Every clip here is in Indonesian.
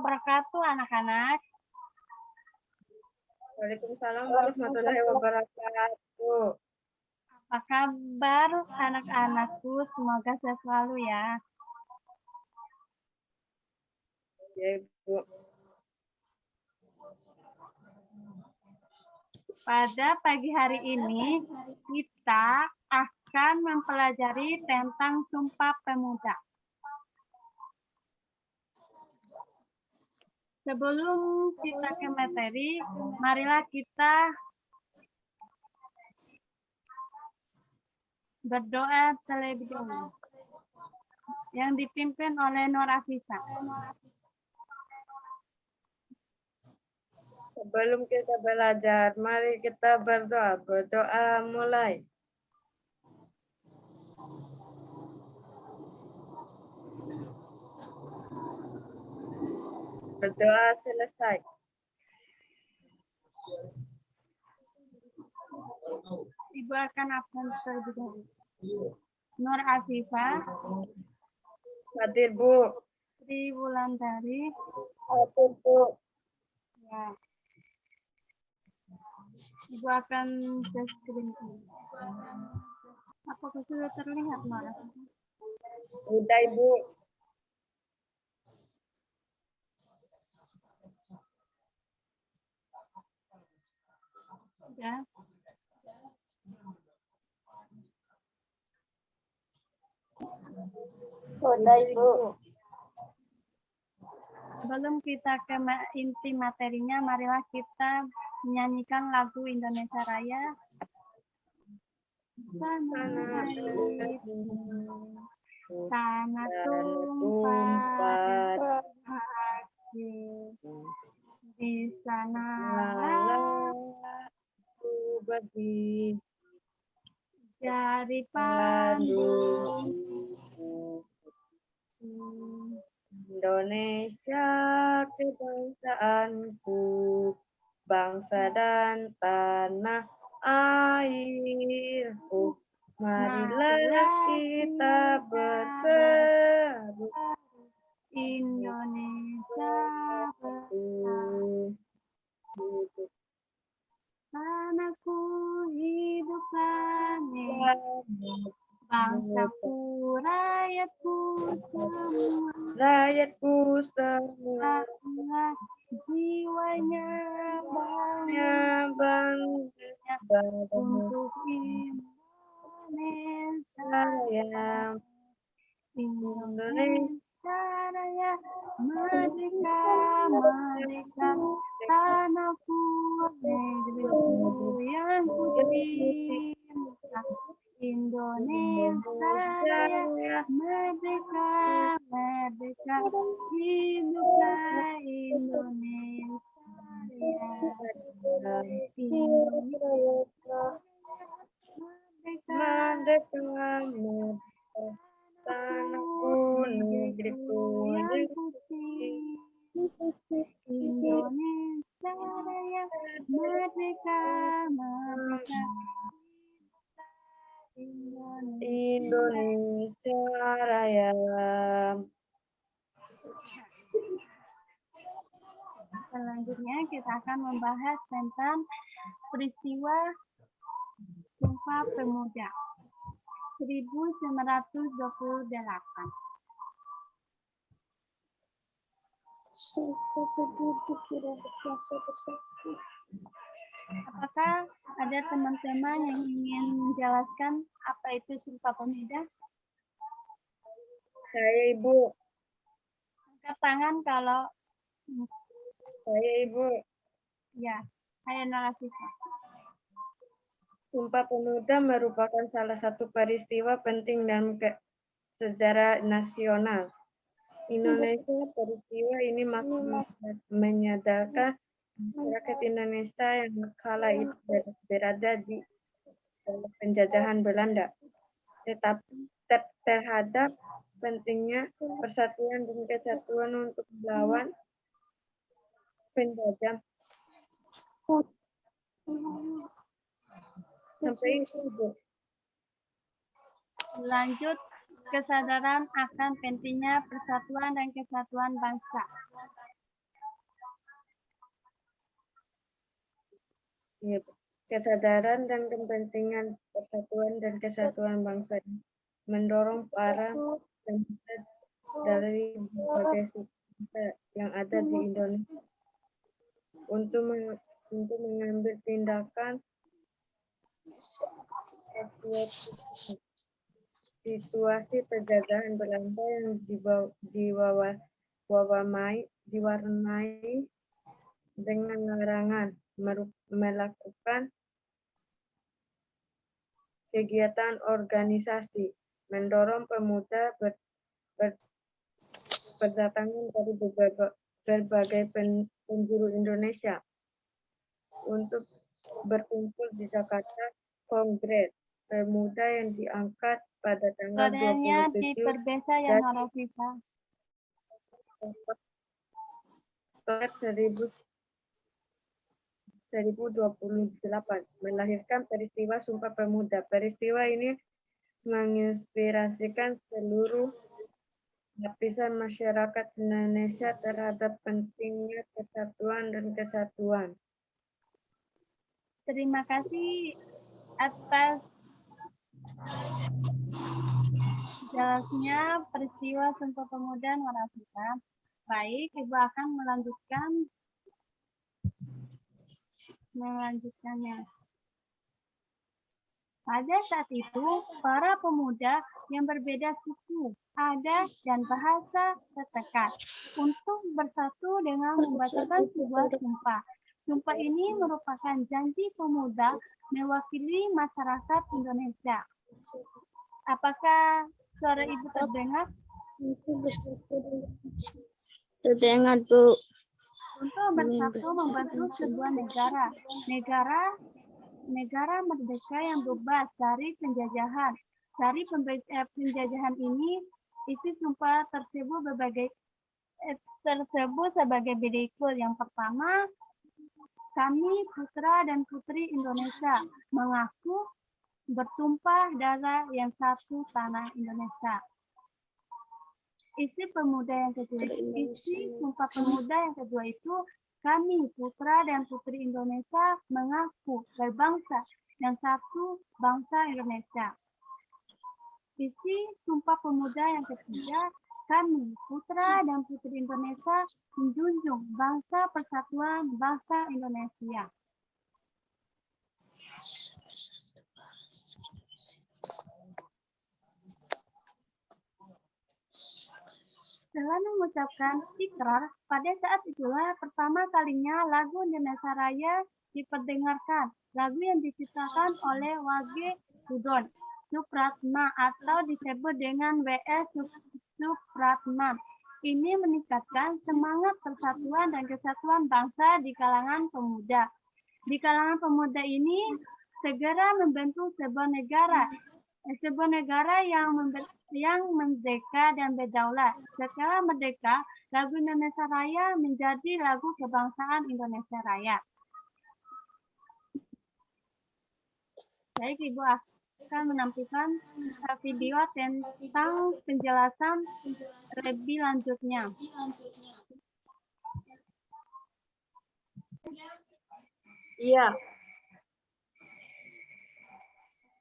wabarakatuh, anak-anak. Waalaikumsalam warahmatullahi wabarakatuh. Apa kabar anak-anakku? Semoga sehat selalu ya. Ya, Ibu. Pada pagi hari ini, kita akan mempelajari tentang Sumpah Pemuda. Sebelum kita ke materi, marilah kita berdoa terlebih dahulu. Yang dipimpin oleh Nur Afisa. Sebelum kita belajar, mari kita berdoa. Berdoa mulai. Berdoa selesai. Ibu akan absen terlebih dahulu. Nur Afifah, Hadir, Bu. Sri Wulandari, Hadir, Bu. ya. Ibu akan share screen. Apakah sudah terlihat, Nur Afifah? Udah, Ibu. Ya. Udah, Ibu. Sebelum kita ke inti materinya, marilah kita menyanyikan lagu Indonesia Raya. Tanah tumpah di sana bagi dari Bandung. Indonesia kebangsaanku, bangsa dan tanah airku. Marilah kita berseru Indonesia bersatu. Tanahku hiduplah bangsaku, rakyatku semua. Rakyatku semua Jiwanya bangga untuk Indonesia Raya. Indonesia Raya, merdeka, merdeka, tanahku, negeriku yang kucinta. Indonesia Raya, merdeka, merdeka, hiduplah Indonesia Raya. Merdeka, tanahku, negeriku yang kucinta. Indonesia Raya, merdeka, merdeka, Indonesia Raya. Selanjutnya kita akan membahas tentang peristiwa Sumpah Pemuda 1928. Apakah ada teman-teman yang ingin menjelaskan apa itu Sumpah Pemuda? Saya, Ibu. Angkat tangan kalau Saya, Ibu. ya, saya narasisa. Sumpah Pemuda merupakan salah satu peristiwa penting dalam sejarah nasional Indonesia. Peristiwa ini menyadarkan masyarakat Indonesia yang kala itu berada di bawah penjajahan Belanda, tetapi terhadap pentingnya persatuan dan kesatuan untuk melawan penjajah. Sampai itu, Bu. Lanjut, kesadaran akan pentingnya persatuan dan kesatuan bangsa. kesadaran dan kepentingan persatuan dan kesatuan bangsa ini, mendorong para pemuda dari berbagai suku bangsa yang ada di Indonesia untuk mengambil tindakan sesuatu situasi penjagaan Belanda yang diwarnai dengan larangan melakukan kegiatan organisasi, mendorong pemuda berdatangan dari berbagai penjuru Indonesia untuk berkumpul di Jakarta Kongres Pemuda yang diangkat pada tanggal Suaranya 27 diperbesar ya dan Norafisa. 2028 melahirkan peristiwa Sumpah Pemuda. Peristiwa ini menginspirasikan seluruh lapisan masyarakat Indonesia terhadap pentingnya persatuan dan kesatuan. Terima kasih atas jelasnya peristiwa Sumpah Pemuda Norafisa. Baik, Ibu akan melanjutkannya. Pada saat itu, para pemuda yang berbeda suku, adat, dan bahasa setekat untuk bersatu dengan membacakan sebuah sumpah. Sumpah ini merupakan janji pemuda mewakili masyarakat Indonesia. Apakah suara Ibu terdengar? Terdengar, Bu. Untuk bersatu membentuk sebuah negara merdeka yang bebas dari penjajahan. Dari penjajahan ini, isi sumpah tersebut sebagai berikut. Yang pertama, kami putra dan putri Indonesia mengaku bertumpah darah yang satu tanah Indonesia. Isi sumpah pemuda yang kedua itu, kami putra dan putri Indonesia mengaku berbangsa yang satu bangsa Indonesia. Isi sumpah pemuda yang ketiga, kami putra dan putri Indonesia menjunjung bangsa persatuan bangsa Indonesia. Setelah mengucapkan ikrar, pada saat itulah pertama kalinya lagu Indonesia Raya diperdengarkan. Lagu yang diciptakan oleh W.G. Supratman atau disebut dengan W.S. Supratman. Ini meningkatkan semangat persatuan dan kesatuan bangsa di kalangan pemuda. Di kalangan pemuda ini segera membentuk sebuah negara yang merdeka dan berdaulat. Setelah merdeka, lagu Indonesia Raya menjadi lagu kebangsaan Indonesia Raya. Baik, Ibu akan menampilkan video tentang penjelasan lebih lanjutnya. Iya.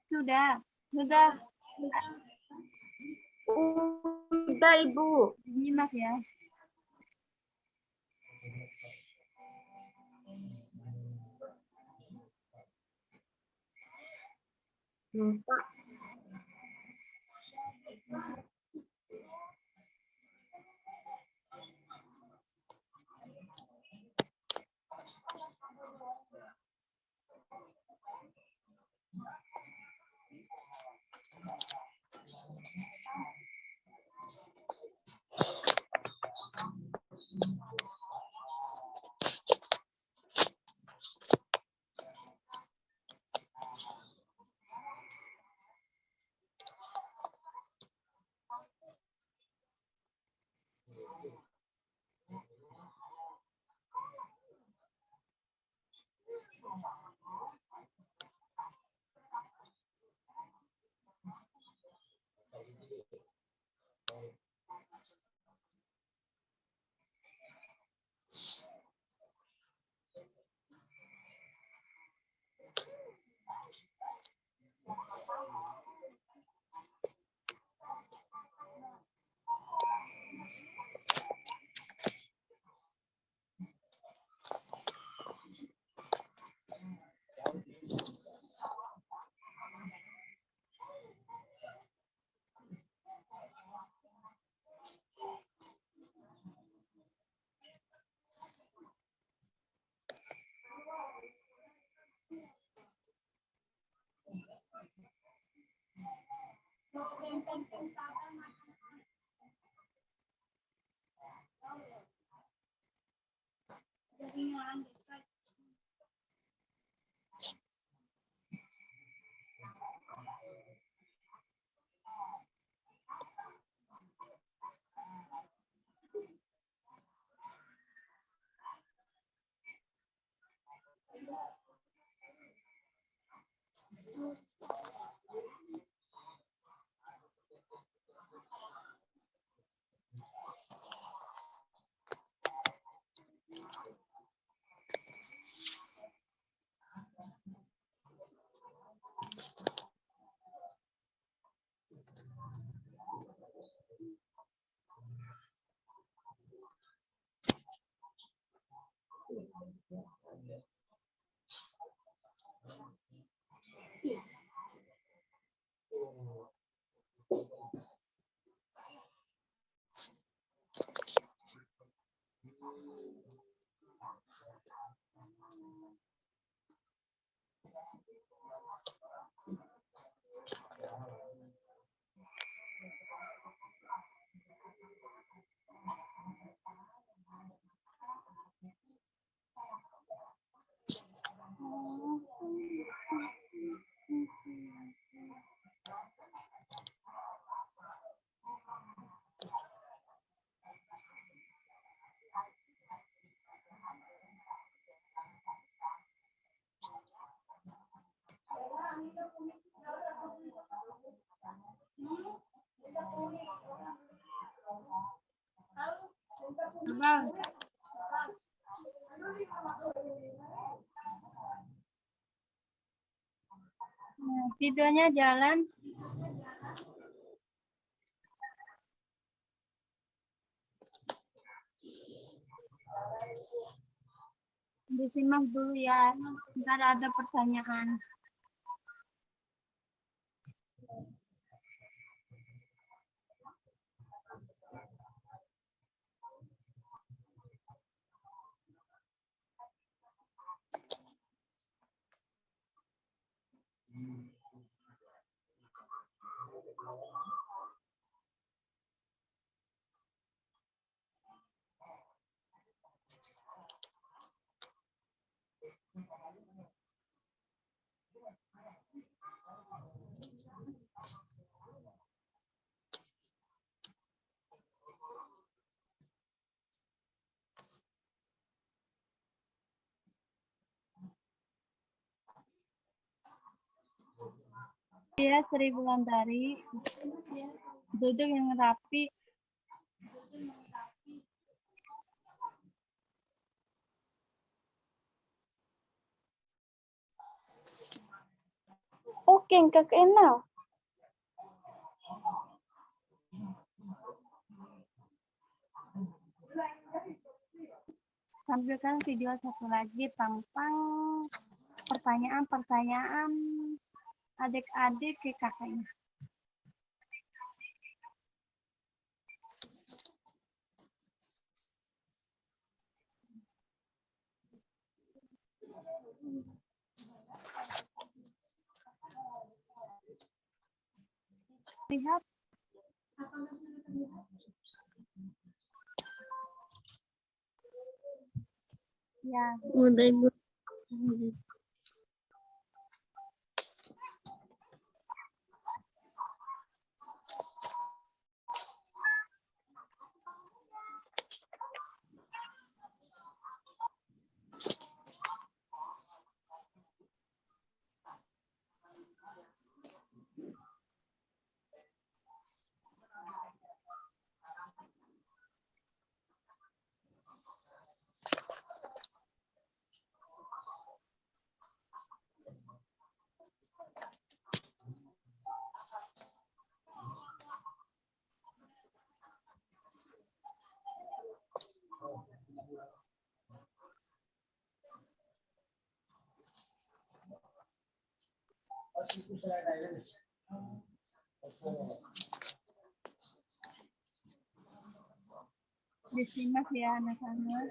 Sudah, Ibu. nyimak ya. Pak. Bang. Nah, videonya jalan. Disimak dulu ya, ntar ada pertanyaan. Dia Sri Wulandari, duduk yang rapi. Oke, Kak kenal. Tampilkan video satu lagi tentang pertanyaan-pertanyaan adik-adik ke kakaknya. Lihat. Ya, Udah Ibu. disimak ya anak-anak.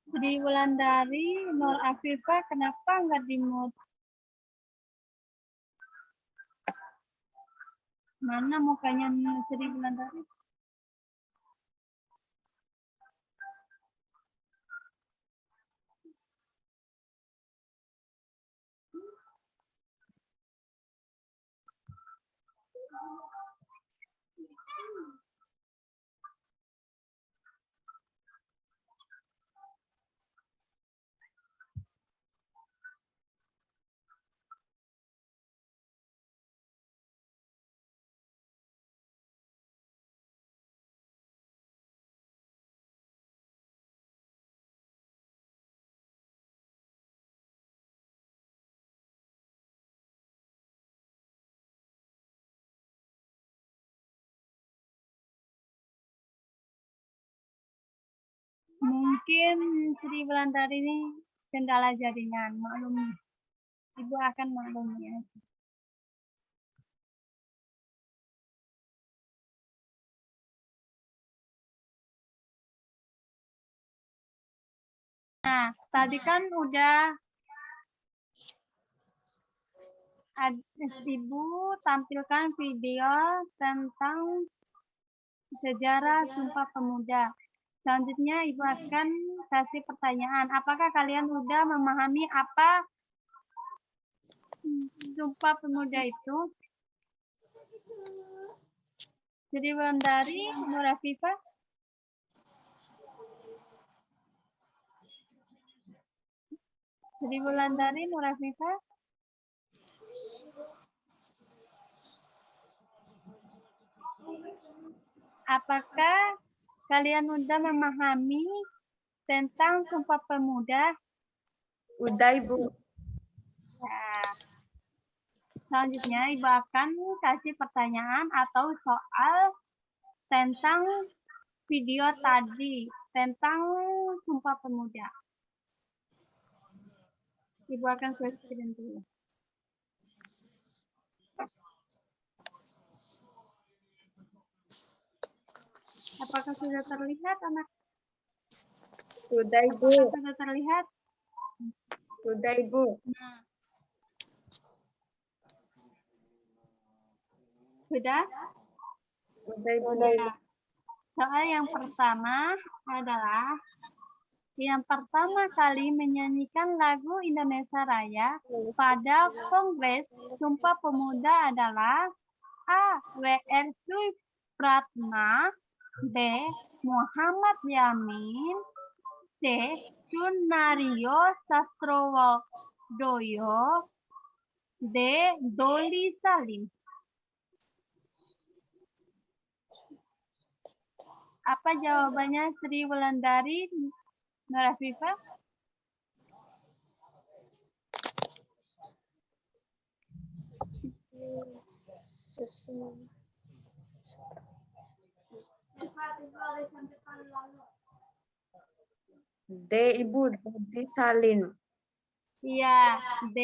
Sri Wulandari, Nur Afifah, kenapa nggak di-mute? Mana mukanya Sri Wulandari? Mungkin Sri Wulandari ini kendala jaringan, maklum. Ibu akan maklumi. Nah, tadi kan udah Ibu tampilkan video tentang sejarah Sumpah Pemuda. Selanjutnya Ibu akan kasih pertanyaan. Apakah kalian udah memahami apa Sumpah Pemuda itu? Sri Wulandari, Nur Afifah. Sri Wulandari, Nur Afifah. Apakah kalian udah memahami tentang Sumpah Pemuda? Udah, Ibu. Nah, selanjutnya Ibu akan kasih pertanyaan atau soal tentang video tadi, tentang Sumpah Pemuda. Ibu akan share screen dulu. Apakah sudah terlihat, anak? Sudah, Ibu. Apakah sudah terlihat? Sudah, Ibu. Nah. Sudah? Sudah, Ibu. Nah, soal yang pertama adalah yang pertama kali menyanyikan lagu Indonesia Raya pada Kongres Sumpah Pemuda adalah A. W.R. Supratman, B. Muhammad Yamin, C. Sunario Sastrowodoyo, D. Doli Salim. Apa jawabannya Sri Wulandari, Nur Afifah? D, Ibu. Doli Salim. Iya, D.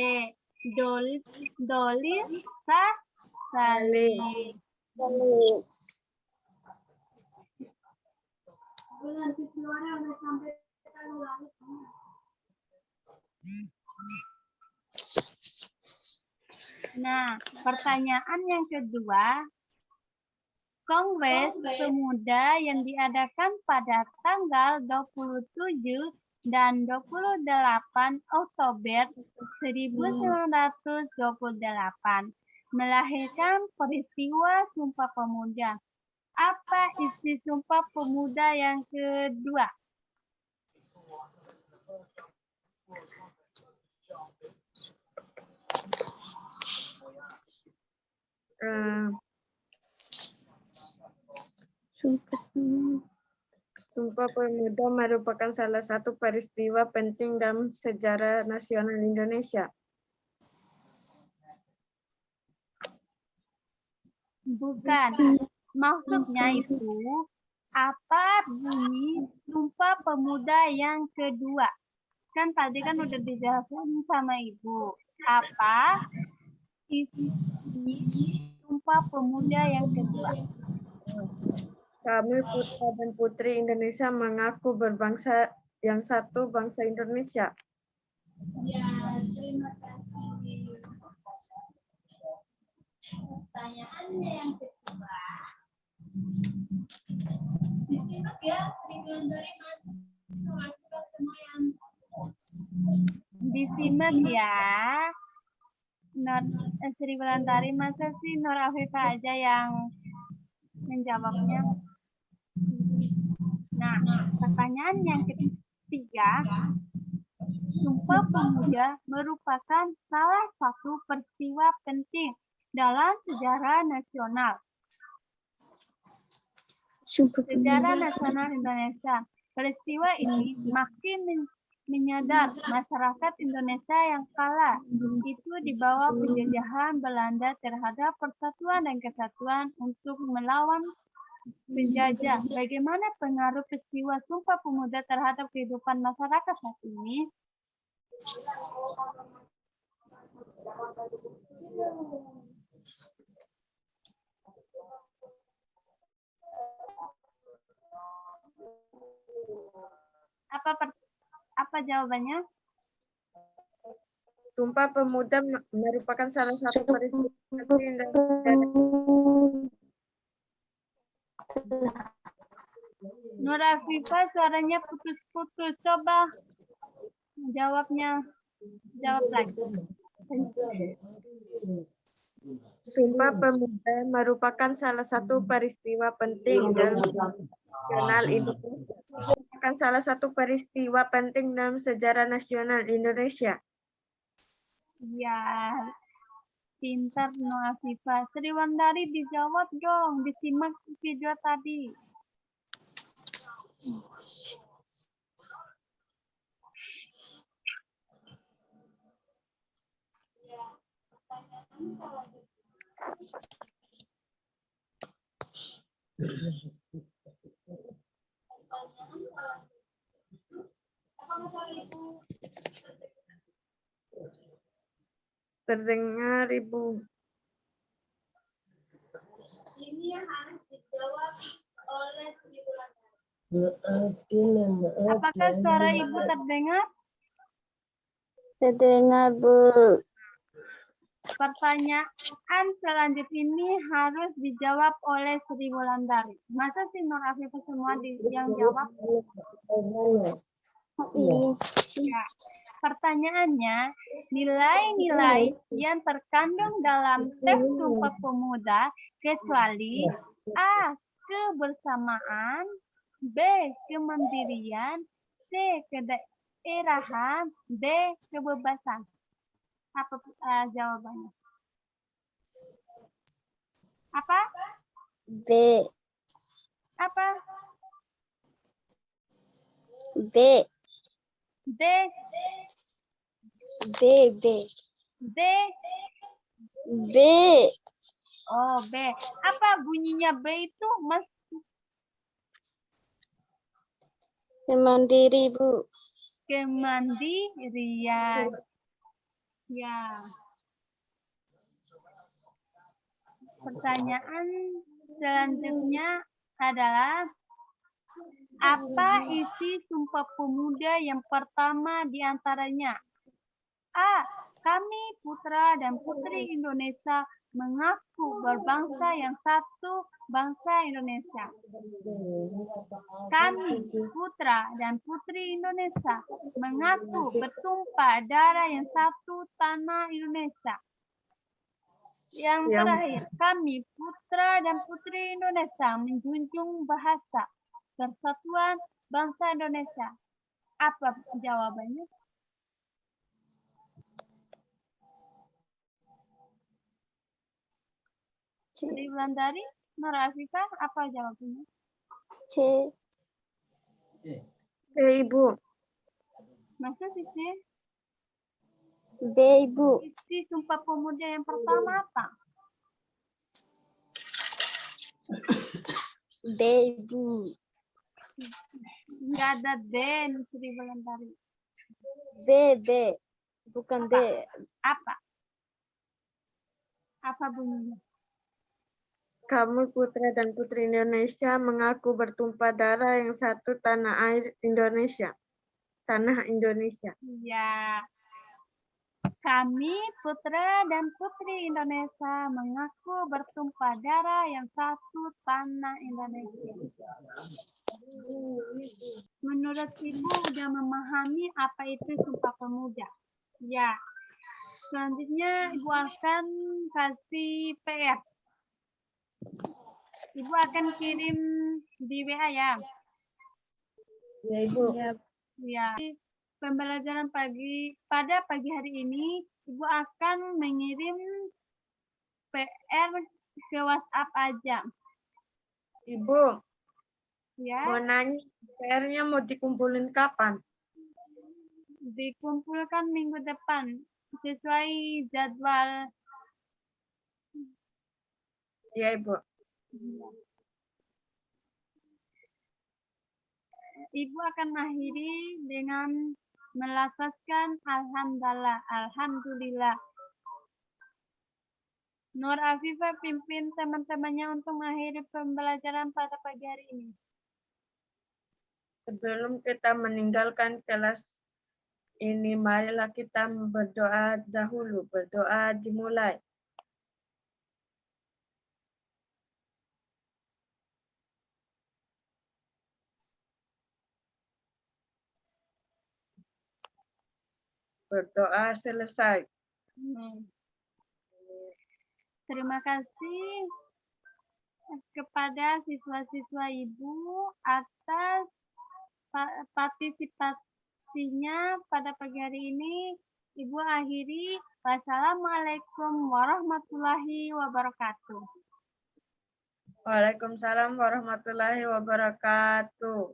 Doli Salim. Nah, pertanyaan yang kedua, Kongres Pemuda yang diadakan pada tanggal 27 dan 28 Oktober 1928 melahirkan peristiwa Sumpah Pemuda. Apa isi Sumpah Pemuda yang kedua? Sumpah Pemuda merupakan salah satu peristiwa penting dalam sejarah nasional Indonesia. Bukan. Maksudnya itu, apa bunyi Sumpah Pemuda yang kedua? Kan tadi kan udah dijelasin sama Ibu. Apa isi Sumpah Pemuda yang kedua? Kami putra dan putri Indonesia mengaku berbangsa yang satu, bangsa Indonesia. Ya, terima kasih. Pertanyaannya yang kedua. Disimak ya, dari disimak ya. Sri Wulandari, masa sih Nur Afifah aja yang menjawabnya? Nah, pertanyaan yang ketiga, Sumpah Pemuda merupakan salah satu peristiwa penting dalam sejarah nasional. Sejarah nasional Indonesia. Peristiwa ini makin menyadar masyarakat Indonesia yang kala itu di bawah penjajahan Belanda terhadap persatuan dan kesatuan untuk melawan penjajah. Bagaimana pengaruh peristiwa Sumpah Pemuda terhadap kehidupan masyarakat saat ini? Apa jawabannya? Sumpah Pemuda merupakan salah satu peristiwa penting dalam sejarah. Nur Afifah, suaranya putus-putus. Coba jawabnya. Jawab lagi. Sumpah Pemuda merupakan salah satu peristiwa penting dalam nasional Indonesia. Merupakan salah satu peristiwa penting dalam sejarah nasional Indonesia. Ya, pintar Nur Afifah. Sri Wulandari dijawab dong. Disimak video tadi. Terdengar Ibu. Ini yang harus dijawab oleh Sri Wulandari. Apakah suara Ibu terdengar? Terdengar, Bu. Pertanyaan selanjutnya ini harus dijawab oleh Sri Wulandari. Masa sih Nur Afifah semua yang jawab? Ya. Pertanyaannya, nilai-nilai yang terkandung dalam teks Sumpah Pemuda kecuali A. Kebersamaan, B. Kemandirian, C. Kedaerahan, D. Kebebasan. Apa jawabannya? Apa? B. Apa? B. D. B. B. D. B. Oh, B. Apa bunyinya B itu, Mas? Mandiri, Bu. Kemandirian. Ya. Pertanyaan selanjutnya adalah, apa isi Sumpah Pemuda yang pertama di antaranya? A. Kami putra dan putri Indonesia mengaku berbangsa yang satu, bangsa Indonesia. Kami putra dan putri Indonesia mengaku bertumpah darah yang satu, tanah Indonesia. Yang terakhir, kami putra dan putri Indonesia menjunjung bahasa persatuan bangsa Indonesia. Apa jawabannya? Sri Wulandari, Nur Afifah, apa jawabannya? C. B, Ibu. Masa sih? B, Ibu. Isi Sumpah Pemuda yang pertama apa? B, Ibu. Nggak ada D, Sri Balantari. B. Bukan D. Apa? Apa bunyinya? Kami putra dan putri Indonesia mengaku bertumpah darah yang satu tanah air Indonesia. Tanah Indonesia. Ya. Kami putra dan putri Indonesia mengaku bertumpah darah yang satu tanah Indonesia. Menurut Ibu udah memahami apa itu Sumpah Pemuda? Ya. Selanjutnya Ibu akan kasih PR. Ibu akan kirim di WA ya. Ya, Ibu. Ya. Pembelajaran pada pagi hari ini Ibu akan mengirim PR ke WhatsApp aja. Ibu, Ya. mau nanya, PR-nya mau dikumpulin kapan? Dikumpulkan minggu depan sesuai jadwal. Ya, Ibu. Ibu akan akhiri dengan melafazkan alhamdulillah. Nur Afifah pimpin teman-temannya untuk mengakhiri pembelajaran pada pagi hari ini. Sebelum kita meninggalkan kelas ini, marilah kita berdoa dahulu. Berdoa dimulai. Berdoa selesai. Terima kasih kepada siswa-siswa Ibu atas partisipasinya pada pagi hari ini. Ibu akhiri. Wassalamualaikum warahmatullahi wabarakatuh. Waalaikumsalam warahmatullahi wabarakatuh.